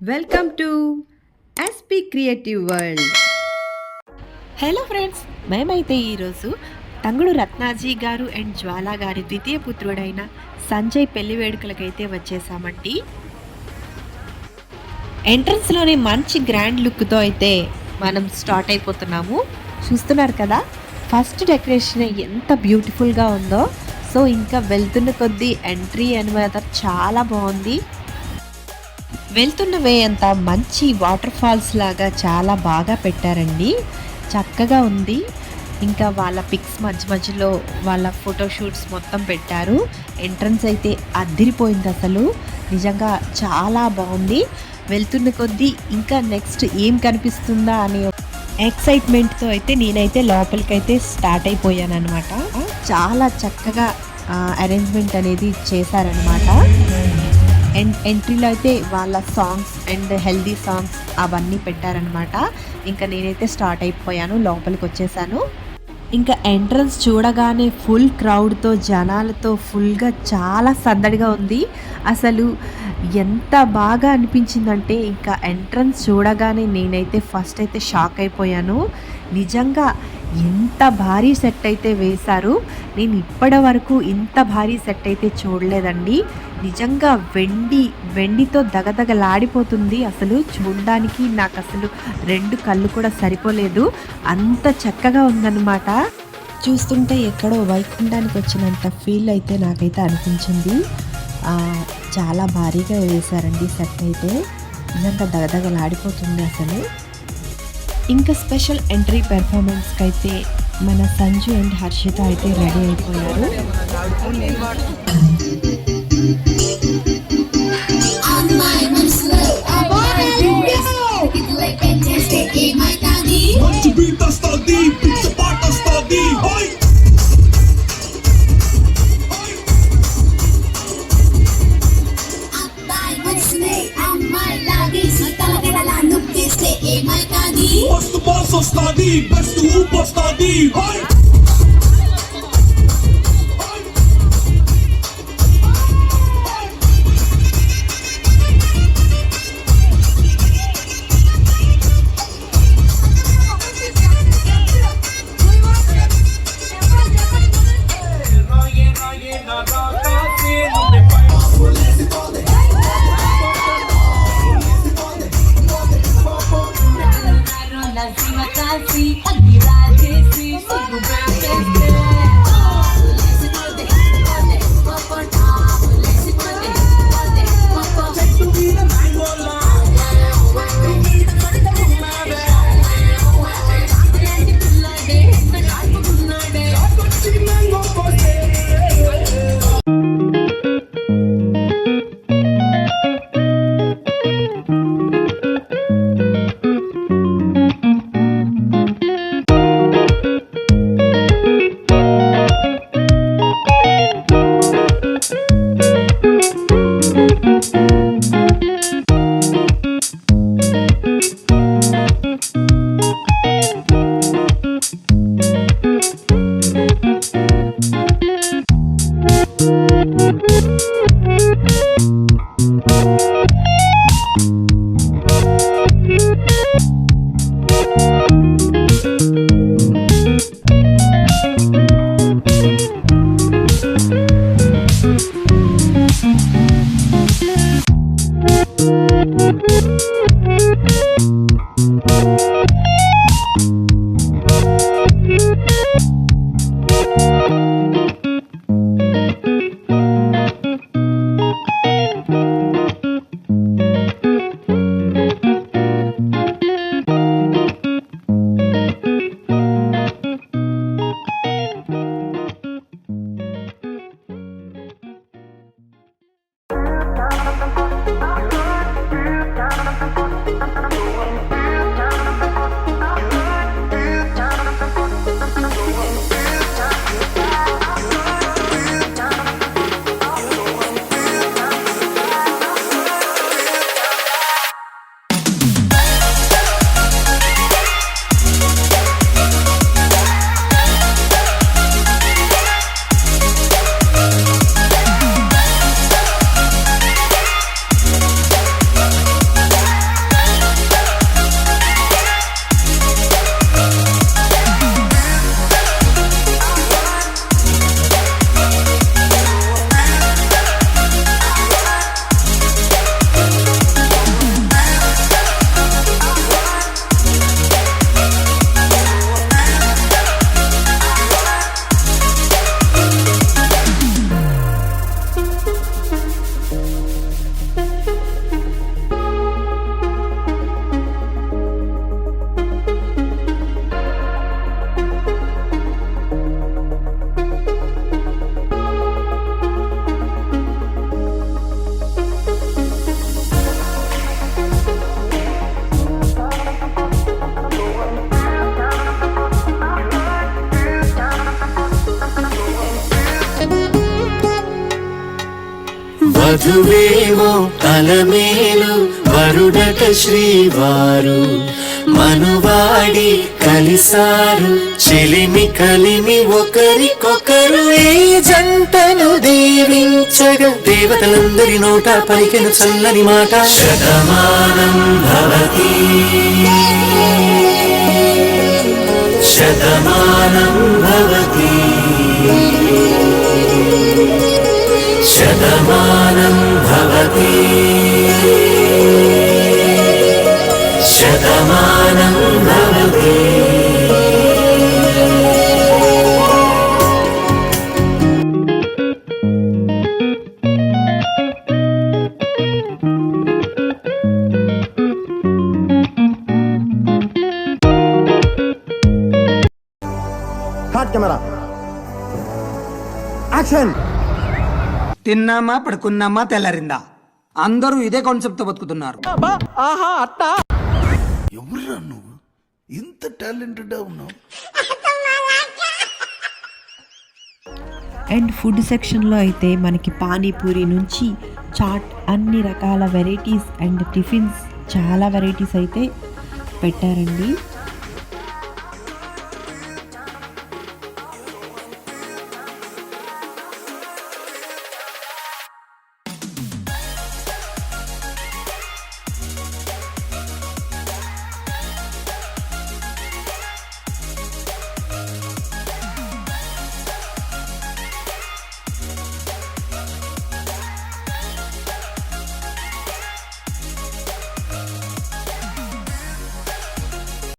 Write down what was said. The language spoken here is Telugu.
Welcome to SP creative world. Hello friends, మేమైతే ఈరోజు తంగుడు రత్నాజీ గారు అండ్ జ్వాలా గారి ద్వితీయ పుత్రుడైన సంజయ్ పెళ్లి వేడుకలకైతే వచ్చేసామండి. ఎంట్రన్స్లోనే మంచి గ్రాండ్ లుక్తో అయితే మనం స్టార్ట్ అయిపోతున్నాము. చూస్తున్నారు కదా, ఫస్ట్ డెకరేషన్ ఎంత బ్యూటిఫుల్గా ఉందో. సో ఇంకా వెళ్తున్న కొద్దీ ఎంట్రీ అనమాట చాలా బాగుంది. వెళ్తున్న వే అంతా మంచి వాటర్ ఫాల్స్ లాగా చాలా బాగా పెట్టారండి, చక్కగా ఉంది. ఇంకా వాళ్ళ పిక్స్ మధ్య మధ్యలో వాళ్ళ ఫోటోషూట్స్ మొత్తం పెట్టారు. ఎంట్రన్స్ అయితే అద్దిరిపోయింది, అసలు నిజంగా చాలా బాగుంది. వెళ్తున్న కొద్దీ ఇంకా నెక్స్ట్ ఏం కనిపిస్తుందా అనే ఎక్సైట్మెంట్తో అయితే నేనైతే లోపలికైతే స్టార్ట్ అయిపోయాను అనమాట. చాలా చక్కగా అరేంజ్మెంట్ అనేది చేశారనమాట. అండ్ ఎంట్రీలో అయితే వాళ్ళ సాంగ్స్ అండ్ హెల్దీ సాంగ్స్ అవన్నీ పెట్టారనమాట. ఇంకా నేనైతే స్టార్ట్ అయిపోయాను, లోపలికి వచ్చేసాను. ఇంకా ఎంట్రన్స్ చూడగానే ఫుల్ క్రౌడ్తో జనాలతో ఫుల్గా చాలా సందడిగా ఉంది. అసలు ఎంత బాగా అనిపించిందంటే ఇంకా ఎంట్రన్స్ చూడగానే నేనైతే ఫస్ట్ అయితే షాక్ అయిపోయాను. నిజంగా ఎంత భారీ సెట్ అయితే వేశారు. నేను ఇప్పటి వరకు ఇంత భారీ సెట్ అయితే చూడలేదండి. నిజంగా వెండితో దగదగలాడిపోతుంది. అసలు చూడడానికి నాకు అసలు రెండు కళ్ళు కూడా సరిపోలేదు, అంత చక్కగా ఉందన్నమాట. చూస్తుంటే ఎక్కడో వైకుంఠానికి వచ్చినంత ఫీల్ అయితే నాకైతే అనిపించింది. చాలా భారీగా వేశారండి సెట్ అయితే, నిజంగా దగదగలాడిపోతుంది అసలు. ఇంకా స్పెషల్ ఎంట్రీ పెర్ఫార్మెన్స్కి అయితే మన సంజు అండ్ హర్షిత అయితే రెడీ అయిపోయారు. Must boss study, best to study. వధువేమో Alamelu వరుడట శ్రీవారు మనువాడి కలిసారు చెలిమి కలిమి ఒకరికొకరు ఈ జంటను దీవించగా దేవతలందరి నోట పలికెను చల్లని మాట శతమానం భవతి శతమానం భవతి శతమానం భవతి శతమానం భవతి కెమెరా యాక్షన్. తిన్నామా పడుకున్నామా తెల్లారిందా అందరూ ఇదే కాన్సెప్ట్ తో బతుకుతున్నారు. ఎవరురా నువ్వు ఇంత టాలెంటెడ్ ఉన్నావు? అండ్ ఫుడ్ సెక్షన్లో అయితే మనకి పానీపూరి నుంచి చాట్ అన్ని రకాల వెరైటీస్ అండ్ టిఫిన్స్ చాలా వెరైటీస్ అయితే పెట్టారండి.